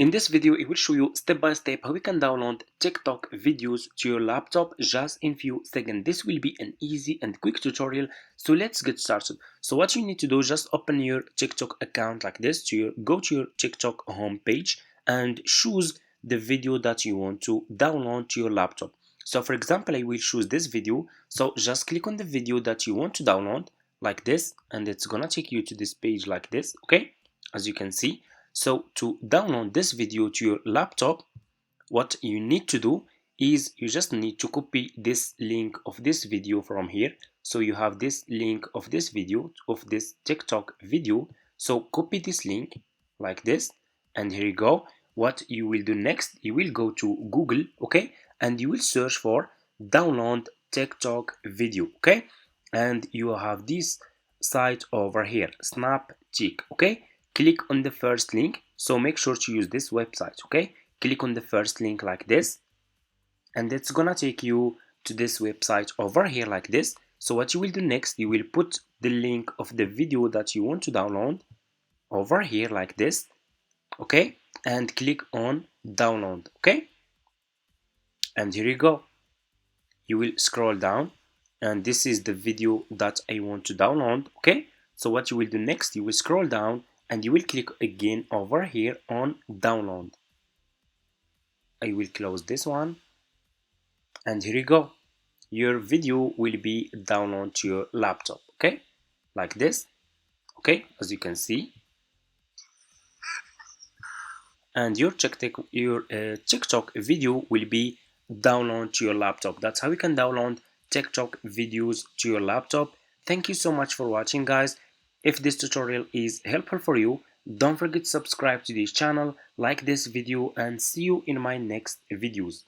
In this video, it will show you step by step how you can download TikTok videos to your laptop just in few seconds. This will be an easy and quick tutorial. So let's get started. So what you need to do, just open your TikTok account like this. Go to your TikTok homepage and choose the video that you want to download to your laptop. So for example, I will choose this video. So just click on the video that you want to download like this, and it's gonna take you to this page like this, okay, as you can see. So to download this video to your laptop, what you need to do is you just need to copy this link of this video from here. So you have this link of this video, of this TikTok video. So copy this link like this, and here you go. What you will do next, you will go to Google, okay, and you will search for download TikTok video, okay, and you have this site over here, Snapchat, okay. Click on the first link. So make sure to use this website, okay. Click on the first link like this, and it's gonna take you to this website over here like this. So what you will do next, you will put the link of the video that you want to download over here like this, okay, and click on download, okay, and here you go. You will scroll down, and this is the video that I want to download, okay. So what you will do next, you will scroll down and you will click again over here on download. I will close this one, and here you go. Your video will be downloaded to your laptop, okay, like this, okay, as you can see. And your TikTok video will be downloaded to your laptop. That's how you can download TikTok videos to your laptop. Thank you so much for watching, guys. If this tutorial is helpful for you, don't forget to subscribe to this channel, like this video, and see you in my next videos.